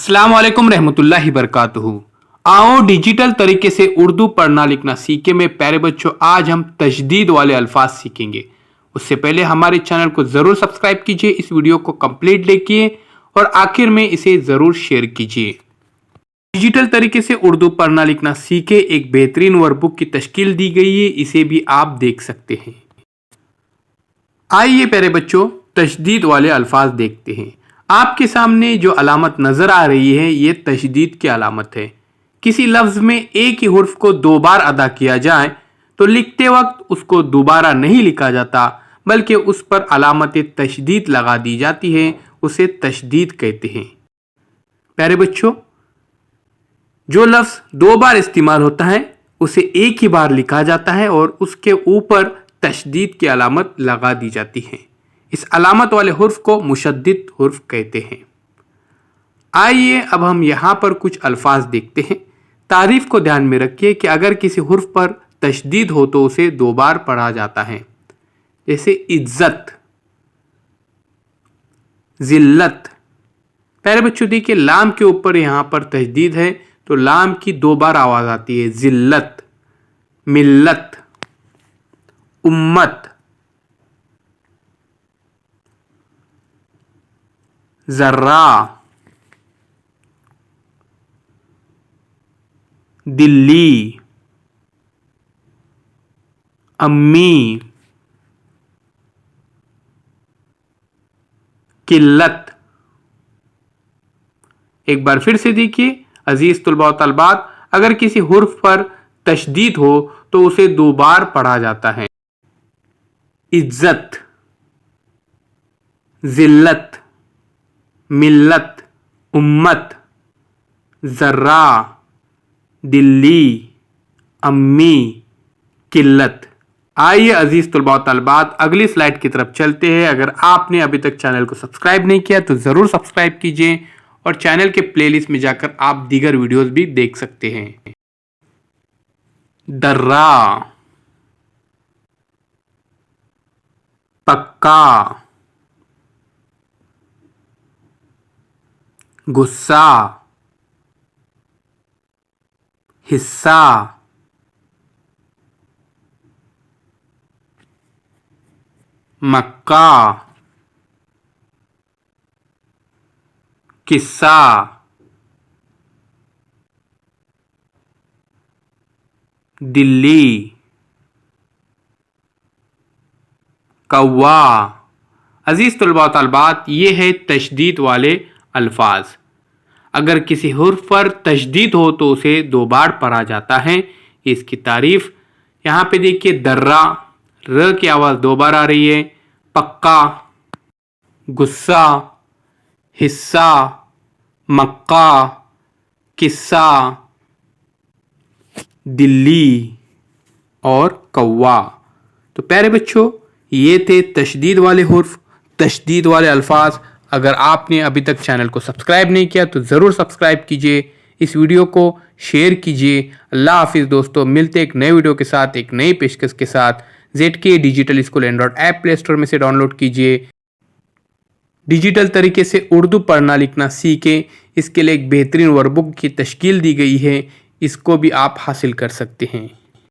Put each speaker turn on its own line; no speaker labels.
अस्सलाम वालेकुम रहमतुल्लाहि बरकातुहू। आओ डिजिटल तरीके से उर्दू पढ़ना लिखना सीखे में प्यारे बच्चों, आज हम तशदीद वाले अल्फाज सीखेंगे। उससे पहले हमारे चैनल को ज़रूर सब्सक्राइब कीजिए, इस वीडियो को कंप्लीट देखिए और आखिर में इसे ज़रूर शेयर कीजिए। डिजिटल तरीके से उर्दू पढ़ना लिखना सीखे एक बेहतरीन वर्कबुक की तश्कील दी गई है, इसे भी आप देख सकते हैं। आइए प्यारे बच्चों, तशदीद वाले अल्फाज देखते हैं। आपके सामने जो अलामत नज़र आ रही है ये तशदीद की अलामत है। किसी लफ्ज़ में एक ही हुर्फ को दो बार अदा किया जाए तो लिखते वक्त उसको दोबारा नहीं लिखा जाता, बल्कि उस पर अलामत तशदीद लगा दी जाती है, उसे तशदीद कहते हैं। प्यारे बच्चों, जो लफ्ज़ दो बार इस्तेमाल होता है उसे एक ही बार लिखा जाता है और उसके ऊपर तशदीद की अलामत लगा दी जाती है। इस अलामत वाले हुर्फ को मुशद्दिद हुर्फ कहते हैं। आइए अब हम यहाँ पर कुछ अल्फाज देखते हैं। तारीफ को ध्यान में रखिए कि अगर किसी हुर्फ पर तशदीद हो तो उसे दो बार पढ़ा जाता है, जैसे इज्जत, जिल्लत। प्यारे बच्चों देखिए, लाम के ऊपर यहाँ पर तशदीद है तो लाम की दो बार आवाज आती है, जिल्लत, मिल्लत, उम्मत, जर्रा, दिल्ली, अम्मी, किल्लत। एक बार फिर से देखिए अजीज तुलबा व तलबात, अगर किसी हुर्फ पर तशदीद हो तो उसे दो बार पढ़ा जाता है। इज्जत, जिल्लत, मिल्लत, उम्मत, जर्रा, दिल्ली, अम्मी, किल्लत। आइए अजीज तुलबा व तलबात, अगली स्लाइड की तरफ चलते हैं। अगर आपने अभी तक चैनल को सब्सक्राइब नहीं किया तो ज़रूर सब्सक्राइब कीजिए और चैनल के प्लेलिस्ट में जाकर आप दीगर वीडियोस भी देख सकते हैं। दर्रा, पक्का, गुस्सा, हिस्सा, मक्का, किस्सा, दिल्ली, कौवा। अजीज तुलबा तलबात, ये है तशदीद वाले अल्फाज। अगर किसी हुर्फ पर तशदीद हो तो उसे दो बार पढ़ा जाता है। इसकी तारीफ यहाँ पे देखिए, दर्रा, र की आवाज़ दो बार आ रही है, पक्का, गुस्सा, हिस्सा, मक्का, किस्सा, दिल्ली और कौवा। तो प्यारे बच्चों, ये थे तशदीद वाले हुर्फ, तशदीद वाले अल्फाज। अगर आपने अभी तक चैनल को सब्सक्राइब नहीं किया तो ज़रूर सब्सक्राइब कीजिए, इस वीडियो को शेयर कीजिए। अल्लाह हाफिज़ दोस्तों, मिलते एक नए वीडियो के साथ, एक नई पेशकश के साथ। ZK digital school Android app play store में से डाउनलोड कीजिए। डिजिटल तरीके से उर्दू पढ़ना लिखना सीखें, इसके लिए एक बेहतरीन वर्कबुक की तश्कील दी गई है, इसको भी आप हासिल कर सकते हैं।